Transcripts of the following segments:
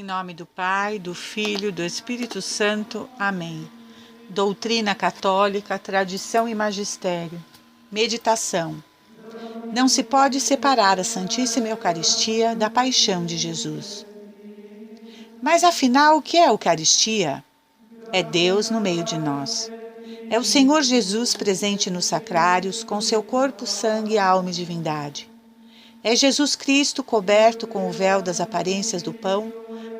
nome do Pai, do Filho, do Espírito Santo. Amém. Doutrina católica, tradição e magistério. Meditação. Não se pode separar a Santíssima Eucaristia da paixão de Jesus. Mas afinal, o que é a Eucaristia? É Deus no meio de nós. É o Senhor Jesus presente nos sacrários, com seu corpo, sangue, alma e divindade. É Jesus Cristo coberto com o véu das aparências do pão,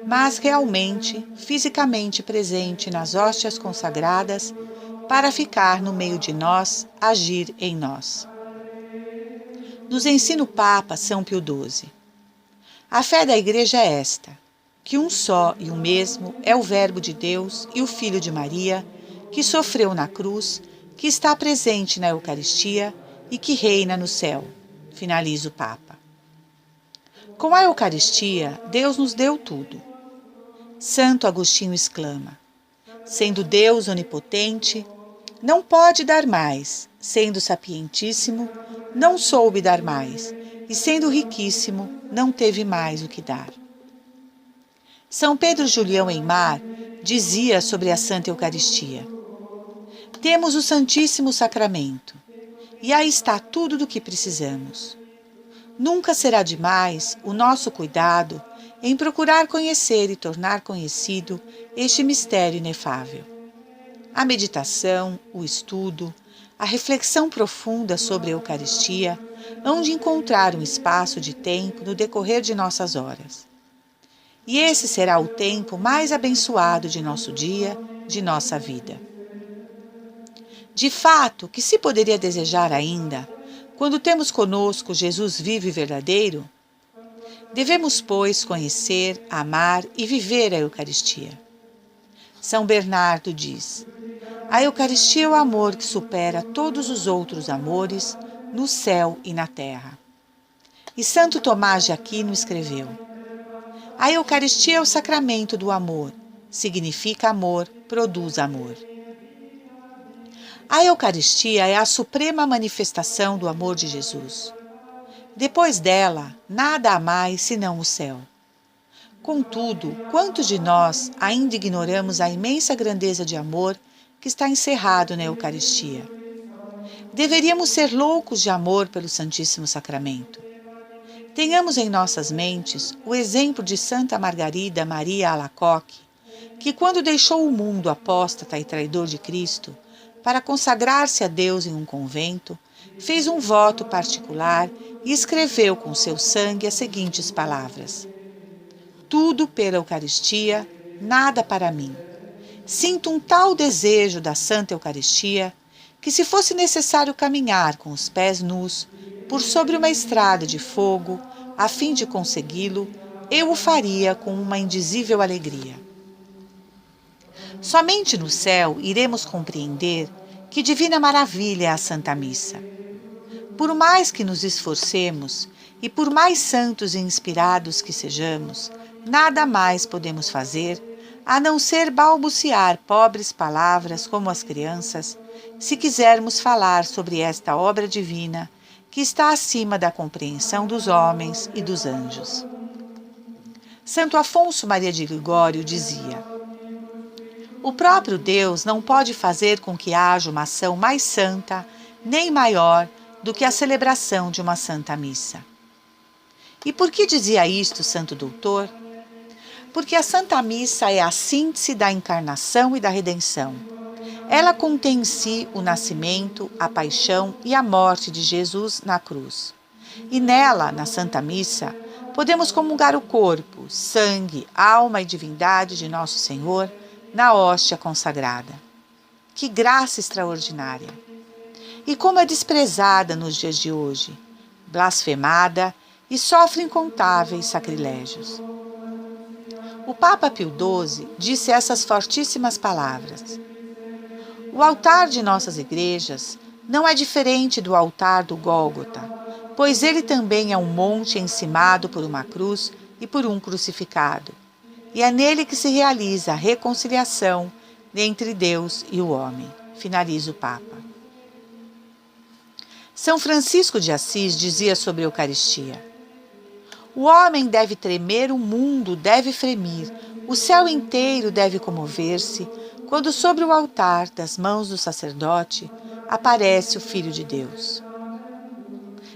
mas realmente, fisicamente presente nas hóstias consagradas, para ficar no meio de nós, agir em nós. Nos ensina o Papa São Pio XII. A fé da Igreja é esta, que um só e o mesmo é o Verbo de Deus e o Filho de Maria, que sofreu na cruz, que está presente na Eucaristia e que reina no céu. Finaliza o Papa. Com a Eucaristia, Deus nos deu tudo. Santo Agostinho exclama: sendo Deus onipotente, não pode dar mais, sendo sapientíssimo, não soube dar mais, e sendo riquíssimo, não teve mais o que dar. São Pedro Julião Eymar dizia sobre a Santa Eucaristia: temos o Santíssimo Sacramento, e aí está tudo do que precisamos. Nunca será demais o nosso cuidado em procurar conhecer e tornar conhecido este mistério inefável. A meditação, o estudo, a reflexão profunda sobre a Eucaristia hão de encontrar um espaço de tempo no decorrer de nossas horas. E esse será o tempo mais abençoado de nosso dia, de nossa vida. De fato, que se poderia desejar ainda, quando temos conosco Jesus vivo e verdadeiro? Devemos, pois, conhecer, amar e viver a Eucaristia. São Bernardo diz: a Eucaristia é o amor que supera todos os outros amores no céu e na terra. E Santo Tomás de Aquino escreveu: a Eucaristia é o sacramento do amor, significa amor, produz amor. A Eucaristia é a suprema manifestação do amor de Jesus. Depois dela, nada há mais senão o céu. Contudo, quantos de nós ainda ignoramos a imensa grandeza de amor que está encerrado na Eucaristia? Deveríamos ser loucos de amor pelo Santíssimo Sacramento. Tenhamos em nossas mentes o exemplo de Santa Margarida Maria Alacoque, que quando deixou o mundo apóstata e traidor de Cristo, para consagrar-se a Deus em um convento, fez um voto particular e escreveu com seu sangue as seguintes palavras: tudo pela Eucaristia, nada para mim. Sinto um tal desejo da Santa Eucaristia que, se fosse necessário caminhar com os pés nus por sobre uma estrada de fogo a fim de consegui-lo, eu o faria com uma indizível alegria. Somente no céu iremos compreender que divina maravilha é a Santa Missa. Por mais que nos esforcemos e por mais santos e inspirados que sejamos, nada mais podemos fazer a não ser balbuciar pobres palavras como as crianças, se quisermos falar sobre esta obra divina que está acima da compreensão dos homens e dos anjos. Santo Afonso Maria de Ligório dizia: o próprio Deus não pode fazer com que haja uma ação mais santa nem maior do que a celebração de uma Santa Missa. E por que dizia isto Santo Doutor? Porque a Santa Missa é a síntese da encarnação e da redenção. Ela contém em si o nascimento, a paixão e a morte de Jesus na cruz. E nela, na Santa Missa, podemos comungar o corpo, sangue, alma e divindade de Nosso Senhor na hóstia consagrada. Que graça extraordinária! E como é desprezada nos dias de hoje, blasfemada e sofre incontáveis sacrilégios. O Papa Pio XII disse essas fortíssimas palavras: o altar de nossas igrejas não é diferente do altar do Gólgota, pois ele também é um monte encimado por uma cruz e por um crucificado, e é nele que se realiza a reconciliação entre Deus e o homem. Finaliza o Papa. São Francisco de Assis dizia sobre a Eucaristia: O homem deve tremer, o mundo deve fremir, o céu inteiro deve comover-se, quando sobre o altar das mãos do sacerdote aparece o Filho de Deus.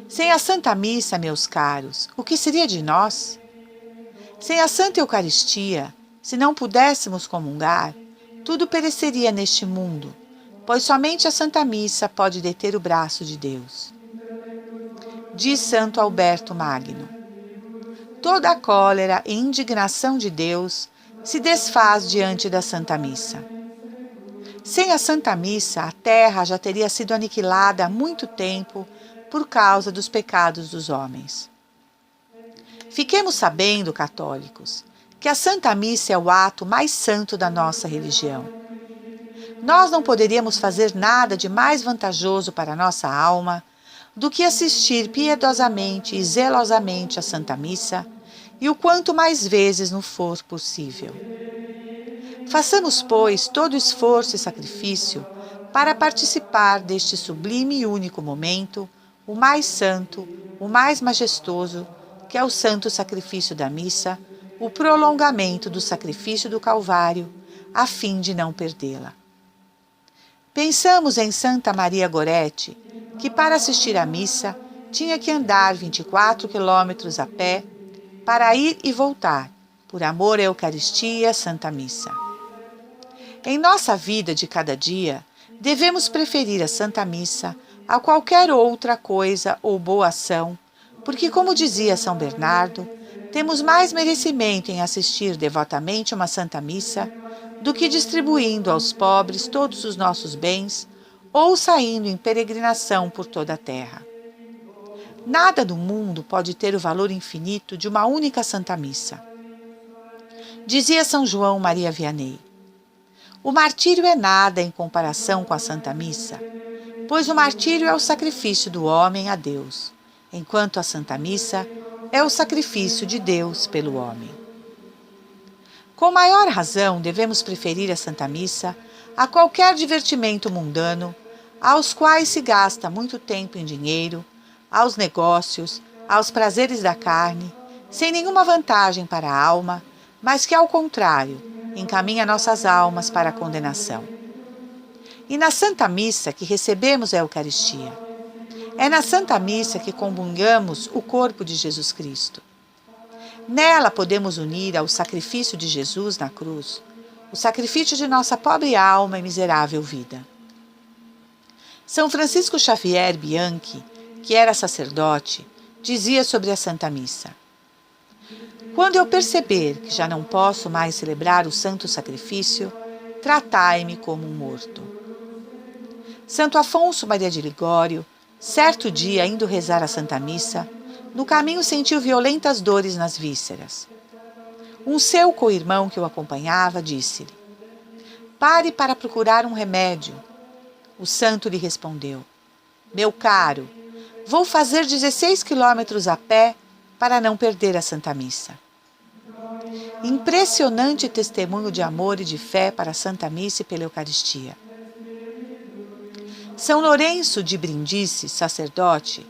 Sem a Santa Missa, meus caros, o que seria de nós? Sem a Santa Eucaristia, se não pudéssemos comungar, tudo pereceria neste mundo, pois somente a Santa Missa pode deter o braço de Deus. Diz Santo Alberto Magno: toda a cólera e indignação de Deus se desfaz diante da Santa Missa. Sem a Santa Missa, a terra já teria sido aniquilada há muito tempo por causa dos pecados dos homens. Fiquemos sabendo, católicos, que a Santa Missa é o ato mais santo da nossa religião. Nós não poderíamos fazer nada de mais vantajoso para a nossa alma do que assistir piedosamente e zelosamente à Santa Missa, e o quanto mais vezes nos for possível. Façamos, pois, todo esforço e sacrifício para participar deste sublime e único momento, o mais santo, o mais majestoso, que é o santo sacrifício da missa, o prolongamento do sacrifício do Calvário, a fim de não perdê-la. Pensamos em Santa Maria Gorete, que para assistir à missa tinha que andar 24 quilômetros a pé para ir e voltar, por amor à Eucaristia e à Santa Missa. Em nossa vida de cada dia, devemos preferir a Santa Missa a qualquer outra coisa ou boa ação, porque, como dizia São Bernardo, temos mais merecimento em assistir devotamente uma Santa Missa do que distribuindo aos pobres todos os nossos bens ou saindo em peregrinação por toda a terra. Nada no mundo pode ter o valor infinito de uma única Santa Missa. Dizia São João Maria Vianney: o martírio é nada em comparação com a Santa Missa, pois o martírio é o sacrifício do homem a Deus, enquanto a Santa Missa é o sacrifício de Deus pelo homem. Com maior razão, devemos preferir a Santa Missa a qualquer divertimento mundano, aos quais se gasta muito tempo em dinheiro, aos negócios, aos prazeres da carne, sem nenhuma vantagem para a alma, mas que, ao contrário, encaminha nossas almas para a condenação. E na Santa Missa que recebemos a Eucaristia. É na Santa Missa que comungamos o corpo de Jesus Cristo. Nela podemos unir ao sacrifício de Jesus na cruz o sacrifício de nossa pobre alma e miserável vida. São Francisco Xavier Bianchi, que era sacerdote, dizia sobre a Santa Missa: quando eu perceber que já não posso mais celebrar o santo sacrifício, tratai-me como um morto. Santo Afonso Maria de Ligório, certo dia indo rezar a Santa Missa, no caminho sentiu violentas dores nas vísceras. Um seu co-irmão que o acompanhava disse-lhe: pare para procurar um remédio. O santo lhe respondeu: meu caro, vou fazer 16 quilômetros a pé para não perder a Santa Missa. Impressionante testemunho de amor e de fé para a Santa Missa e pela Eucaristia. São Lourenço de Brindisi, sacerdote,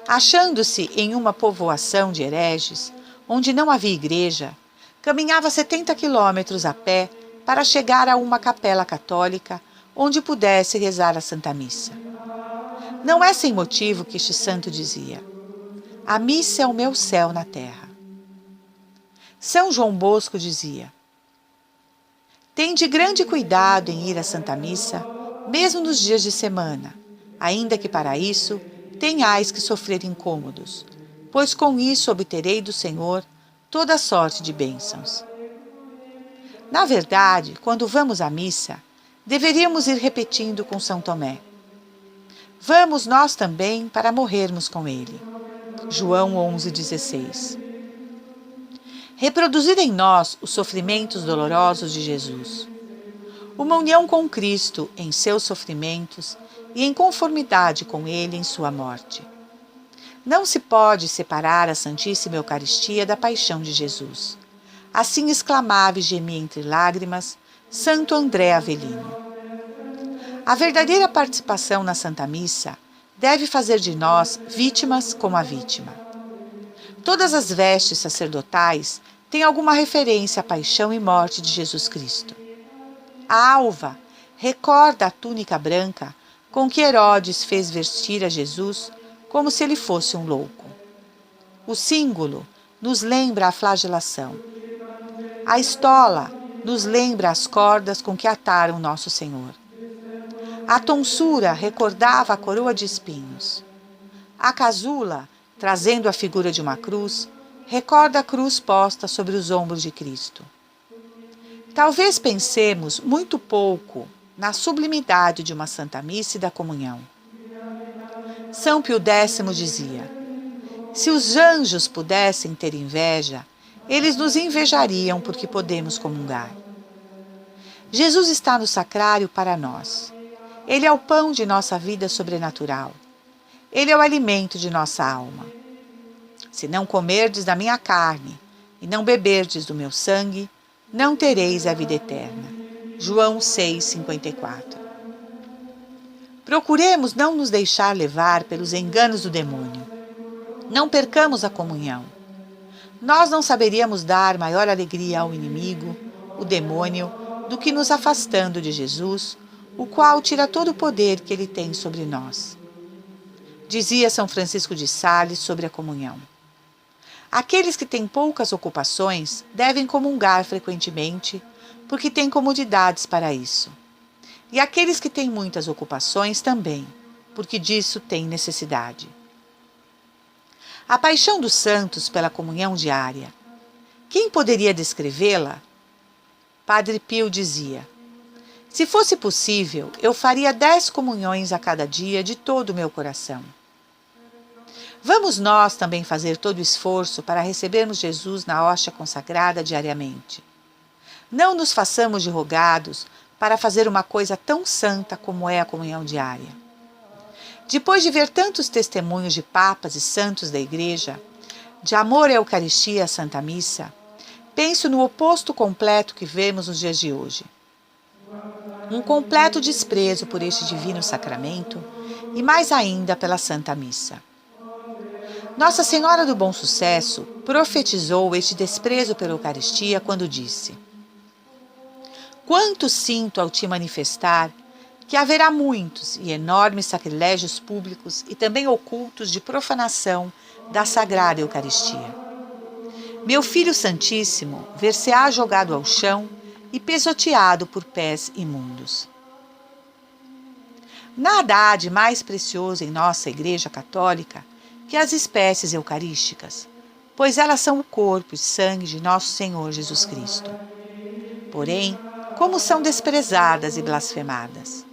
achando-se em uma povoação de hereges, onde não havia igreja, caminhava 70 quilômetros a pé para chegar a uma capela católica onde pudesse rezar a Santa Missa. Não é sem motivo que este santo dizia: a missa é o meu céu na terra. São João Bosco dizia: tende grande cuidado em ir à Santa Missa, mesmo nos dias de semana, ainda que para isso tenhais que sofrer incômodos, pois com isso obterei do Senhor toda sorte de bênçãos. Na verdade, quando vamos à missa, deveríamos ir repetindo com São Tomé: vamos nós também para morrermos com ele. João 11,16. Reproduzir em nós os sofrimentos dolorosos de Jesus. Uma união com Cristo em seus sofrimentos e em conformidade com ele em sua morte. Não se pode separar a Santíssima Eucaristia da paixão de Jesus. Assim exclamava e gemia entre lágrimas Santo André Avelino. A verdadeira participação na Santa Missa deve fazer de nós vítimas como a vítima. Todas as vestes sacerdotais têm alguma referência à paixão e morte de Jesus Cristo. A alva recorda a túnica branca com que Herodes fez vestir a Jesus como se ele fosse um louco. O símbolo nos lembra a flagelação. A estola nos lembra as cordas com que ataram nosso Senhor. A tonsura recordava a coroa de espinhos. A casula, trazendo a figura de uma cruz, recorda a cruz posta sobre os ombros de Cristo. Talvez pensemos muito pouco na sublimidade de uma Santa Missa e da comunhão. São Pio X dizia: se os anjos pudessem ter inveja, eles nos invejariam porque podemos comungar. Jesus está no sacrário para nós. Ele é o pão de nossa vida sobrenatural. Ele é o alimento de nossa alma. Se não comerdes da minha carne e não beberdes do meu sangue, não tereis a vida eterna. João 6,54. Procuremos não nos deixar levar pelos enganos do demônio. Não percamos a comunhão. Nós não saberíamos dar maior alegria ao inimigo, o demônio, do que nos afastando de Jesus, o qual tira todo o poder que ele tem sobre nós. Dizia São Francisco de Sales sobre a comunhão: aqueles que têm poucas ocupações devem comungar frequentemente, porque têm comodidades para isso. E aqueles que têm muitas ocupações também, porque disso têm necessidade. A paixão dos santos pela comunhão diária. Quem poderia descrevê-la? Padre Pio dizia: se fosse possível, eu faria 10 comunhões a cada dia de todo o meu coração. Vamos nós também fazer todo o esforço para recebermos Jesus na hóstia consagrada diariamente. Não nos façamos de rogados para fazer uma coisa tão santa como é a comunhão diária. Depois de ver tantos testemunhos de papas e santos da Igreja, de amor à Eucaristia e à Santa Missa, penso no oposto completo que vemos nos dias de hoje. Um completo desprezo por este divino sacramento e mais ainda pela Santa Missa. Nossa Senhora do Bom Sucesso profetizou este desprezo pela Eucaristia quando disse: quanto sinto ao te manifestar que haverá muitos e enormes sacrilégios públicos e também ocultos de profanação da Sagrada Eucaristia. Meu Filho Santíssimo ver-se-á jogado ao chão e pisoteado por pés imundos. Nada há de mais precioso em nossa Igreja Católica que as espécies eucarísticas, pois elas são o corpo e sangue de nosso Senhor Jesus Cristo. Porém, como são desprezadas e blasfemadas.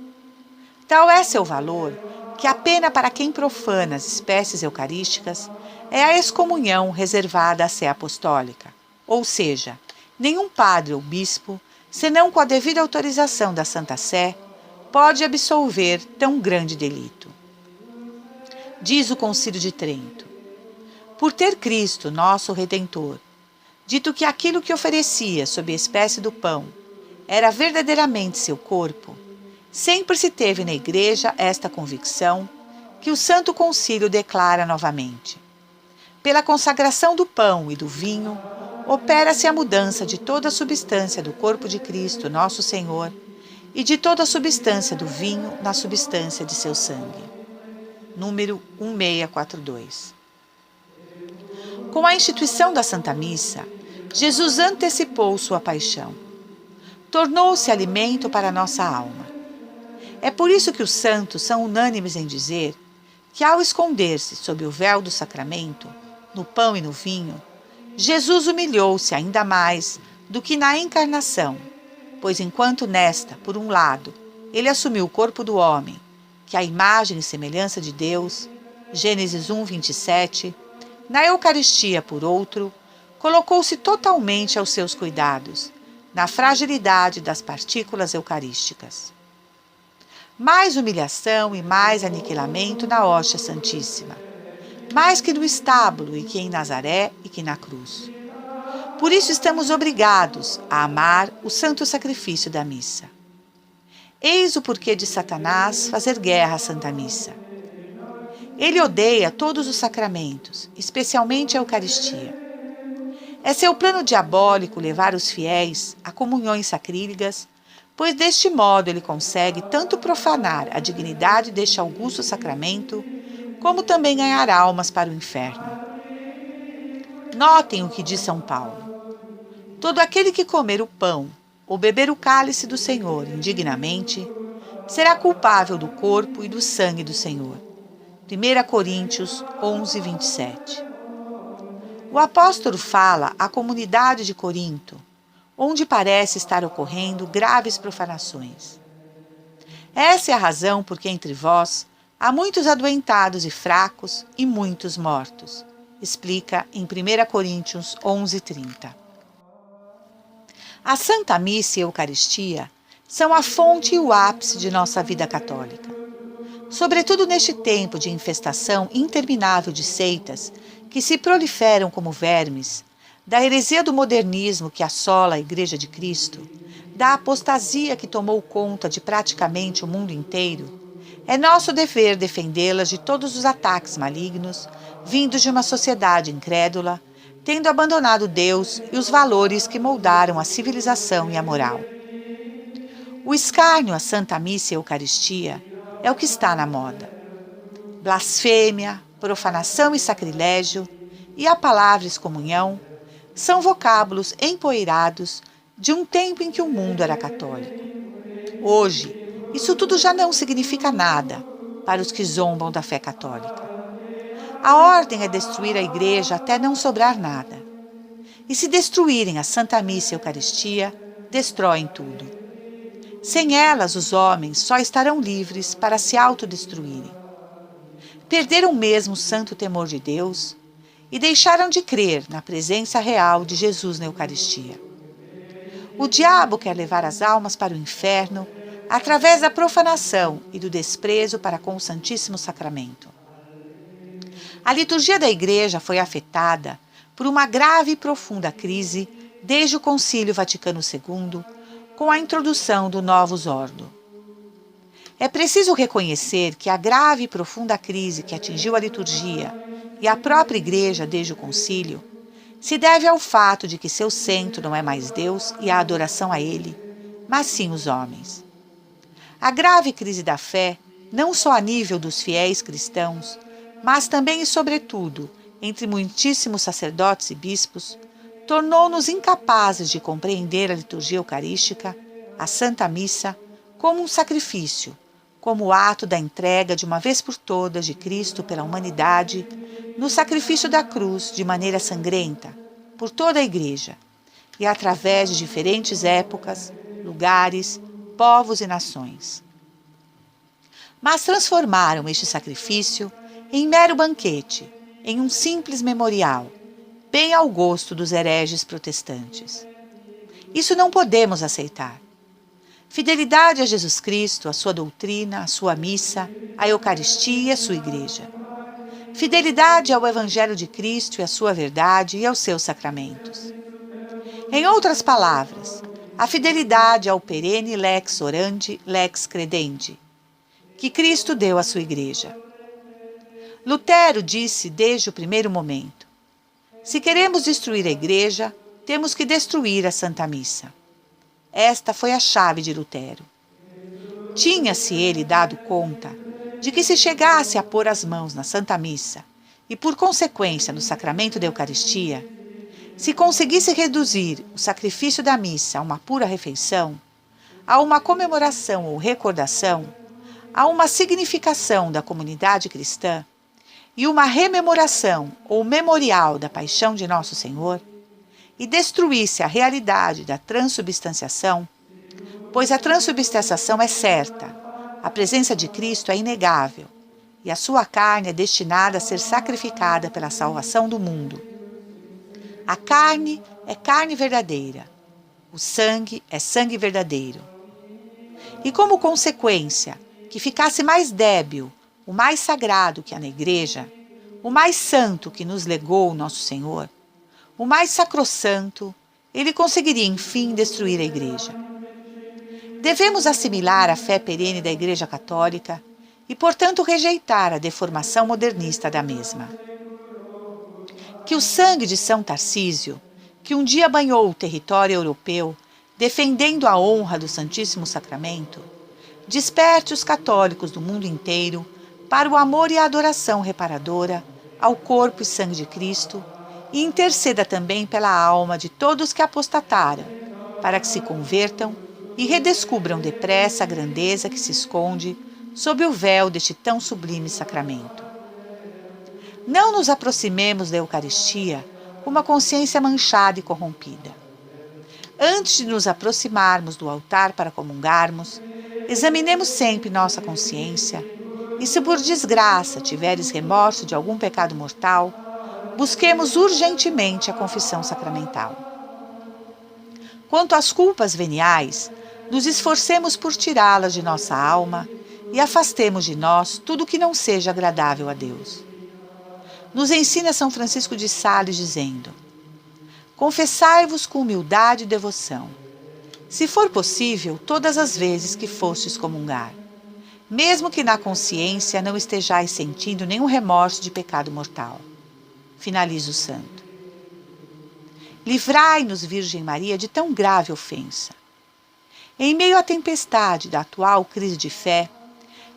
Tal é seu valor que a pena para quem profana as espécies eucarísticas é a excomunhão reservada à sé apostólica, ou seja, nenhum padre ou bispo, senão com a devida autorização da Santa Sé, pode absolver tão grande delito. Diz o Concílio de Trento: por ter Cristo, nosso Redentor, dito que aquilo que oferecia sob a espécie do pão era verdadeiramente seu corpo, sempre se teve na Igreja esta convicção que o Santo Concílio declara novamente. Pela consagração do pão e do vinho, opera-se a mudança de toda a substância do corpo de Cristo, nosso Senhor, e de toda a substância do vinho na substância de seu sangue. Número 1642. Com a instituição da Santa Missa, Jesus antecipou sua paixão. Tornou-se alimento para nossa alma. É por isso que os santos são unânimes em dizer que, ao esconder-se sob o véu do sacramento, no pão e no vinho, Jesus humilhou-se ainda mais do que na encarnação, pois enquanto nesta, por um lado, ele assumiu o corpo do homem, que é a imagem e semelhança de Deus, Gênesis 1:27, na Eucaristia, por outro, colocou-se totalmente aos seus cuidados, na fragilidade das partículas eucarísticas. Mais humilhação e mais aniquilamento na hóstia santíssima, mais que no estábulo e que em Nazaré e que na cruz. Por isso estamos obrigados a amar o santo sacrifício da missa. Eis o porquê de Satanás fazer guerra à Santa Missa. Ele odeia todos os sacramentos, especialmente a Eucaristia. É seu plano diabólico levar os fiéis a comunhões sacrílegas, pois deste modo ele consegue tanto profanar a dignidade deste augusto sacramento, como também ganhar almas para o inferno. Notem o que diz São Paulo. Todo aquele que comer o pão ou beber o cálice do Senhor indignamente, será culpável do corpo e do sangue do Senhor. 1 Coríntios 11, 27. O apóstolo fala à comunidade de Corinto, onde parece estar ocorrendo graves profanações. Essa é a razão por que entre vós há muitos adoentados e fracos e muitos mortos, explica em 1 Coríntios 11, 30. A Santa Missa e a Eucaristia são a fonte e o ápice de nossa vida católica. Sobretudo neste tempo de infestação interminável de seitas que se proliferam como vermes, da heresia do modernismo que assola a Igreja de Cristo, da apostasia que tomou conta de praticamente o mundo inteiro, é nosso dever defendê-las de todos os ataques malignos vindos de uma sociedade incrédula, tendo abandonado Deus e os valores que moldaram a civilização e a moral. O escárnio à Santa Missa e à Eucaristia é o que está na moda. Blasfêmia, profanação e sacrilégio, e a palavra excomunhão, são vocábulos empoeirados de um tempo em que o mundo era católico. Hoje, isso tudo já não significa nada para os que zombam da fé católica. A ordem é destruir a Igreja até não sobrar nada. E se destruírem a Santa Missa e a Eucaristia, destroem tudo. Sem elas, os homens só estarão livres para se autodestruírem. Perderam mesmo o santo temor de Deus e deixaram de crer na presença real de Jesus na Eucaristia. O diabo quer levar as almas para o inferno através da profanação e do desprezo para com o Santíssimo Sacramento. A liturgia da Igreja foi afetada por uma grave e profunda crise desde o Concílio Vaticano II, com a introdução do Novus Ordo. É preciso reconhecer que a grave e profunda crise que atingiu a liturgia e a própria Igreja desde o Concílio se deve ao fato de que seu centro não é mais Deus e a adoração a Ele, mas sim os homens. A grave crise da fé, não só a nível dos fiéis cristãos, mas também e sobretudo entre muitíssimos sacerdotes e bispos, tornou-nos incapazes de compreender a liturgia eucarística, a Santa Missa, como um sacrifício, como o ato da entrega de uma vez por todas de Cristo pela humanidade, no sacrifício da cruz de maneira sangrenta, por toda a Igreja, e através de diferentes épocas, lugares, povos e nações. Mas transformaram este sacrifício em mero banquete, em um simples memorial, bem ao gosto dos hereges protestantes. Isso não podemos aceitar. Fidelidade a Jesus Cristo, a sua doutrina, a sua missa, a Eucaristia e a sua Igreja. Fidelidade ao Evangelho de Cristo e à sua verdade e aos seus sacramentos. Em outras palavras, a fidelidade ao perene lex orandi, lex credendi, que Cristo deu à sua Igreja. Lutero disse desde o primeiro momento: se queremos destruir a Igreja, temos que destruir a Santa Missa. Esta foi a chave de Lutero. Tinha-se ele dado conta de que se chegasse a pôr as mãos na Santa Missa e, por consequência, no sacramento da Eucaristia, se conseguisse reduzir o sacrifício da missa a uma pura refeição, a uma comemoração ou recordação, a uma significação da comunidade cristã e uma rememoração ou memorial da paixão de Nosso Senhor, e destruísse a realidade da transubstanciação, pois a transubstanciação é certa, a presença de Cristo é inegável, e a sua carne é destinada a ser sacrificada pela salvação do mundo. A carne é carne verdadeira, o sangue é sangue verdadeiro. E como consequência, que ficasse mais débil o mais sagrado que há na Igreja, o mais santo que nos legou o Nosso Senhor, o mais sacrossanto, ele conseguiria, enfim, destruir a Igreja. Devemos assimilar a fé perene da Igreja Católica e, portanto, rejeitar a deformação modernista da mesma. Que o sangue de São Tarcísio, que um dia banhou o território europeu, defendendo a honra do Santíssimo Sacramento, desperte os católicos do mundo inteiro para o amor e a adoração reparadora ao corpo e sangue de Cristo e interceda também pela alma de todos que apostataram, para que se convertam e redescubram depressa a grandeza que se esconde sob o véu deste tão sublime sacramento. Não nos aproximemos da Eucaristia com uma consciência manchada e corrompida. Antes de nos aproximarmos do altar para comungarmos, examinemos sempre nossa consciência e, se por desgraça tiveres remorso de algum pecado mortal, busquemos urgentemente a confissão sacramental. Quanto às culpas veniais, nos esforcemos por tirá-las de nossa alma e afastemos de nós tudo o que não seja agradável a Deus. Nos ensina São Francisco de Sales dizendo: confessai-vos com humildade e devoção, se for possível, todas as vezes que fostes comungar, mesmo que na consciência não estejais sentindo nenhum remorso de pecado mortal. Finaliza o santo. Livrai-nos, Virgem Maria, de tão grave ofensa. Em meio à tempestade da atual crise de fé,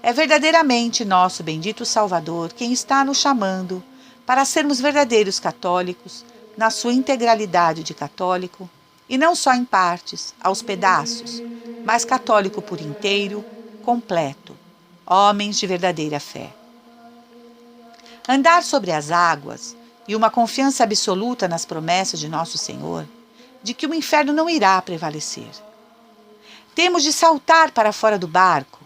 é verdadeiramente nosso bendito Salvador quem está nos chamando para sermos verdadeiros católicos, na sua integralidade de católico, e não só em partes, aos pedaços, mas católico por inteiro, completo, homens de verdadeira fé. Andar sobre as águas e uma confiança absoluta nas promessas de nosso Senhor, de que o inferno não irá prevalecer. Temos de saltar para fora do barco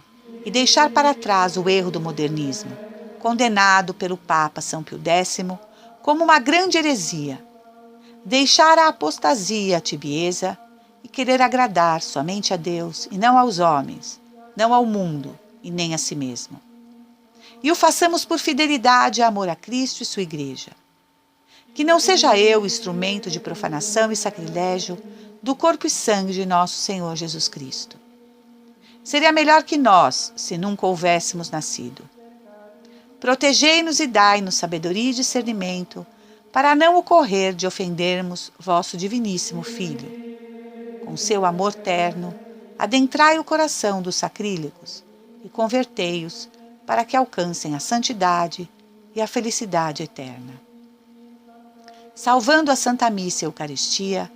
e deixar para trás o erro do modernismo, condenado pelo Papa São Pio X como uma grande heresia, deixar a apostasia, a tibieza e querer agradar somente a Deus e não aos homens, não ao mundo e nem a si mesmo. E o façamos por fidelidade e amor a Cristo e sua Igreja. Que não seja eu instrumento de profanação e sacrilégio do corpo e sangue de nosso Senhor Jesus Cristo. Seria melhor que nós, se nunca houvéssemos nascido. Protegei-nos e dai-nos sabedoria e discernimento, para não ocorrer de ofendermos vosso diviníssimo Filho. Com seu amor terno, adentrai o coração dos sacrílegos e convertei-os para que alcancem a santidade e a felicidade eterna. Salvando a Santa Missa e a Eucaristia,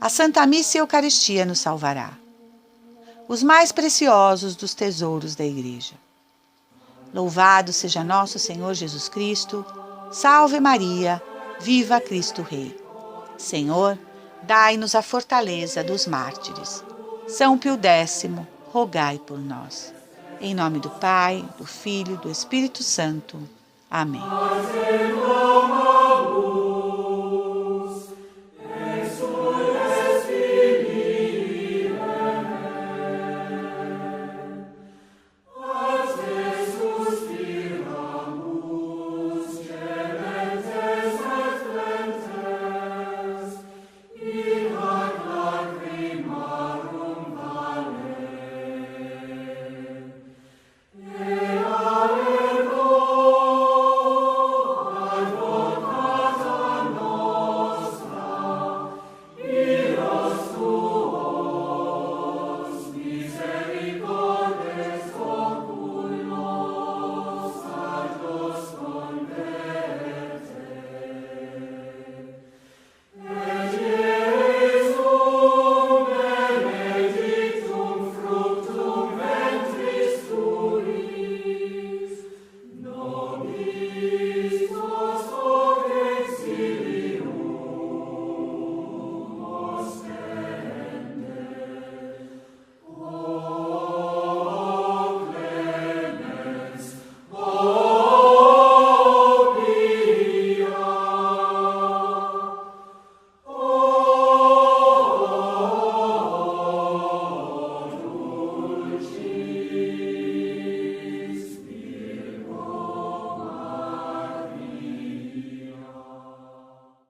a Santa Missa e a Eucaristia nos salvará. Os mais preciosos dos tesouros da Igreja. Louvado seja nosso Senhor Jesus Cristo, salve Maria, viva Cristo Rei. Senhor, dai-nos a fortaleza dos mártires. São Pio X, rogai por nós. Em nome do Pai, do Filho e do Espírito Santo. Amém.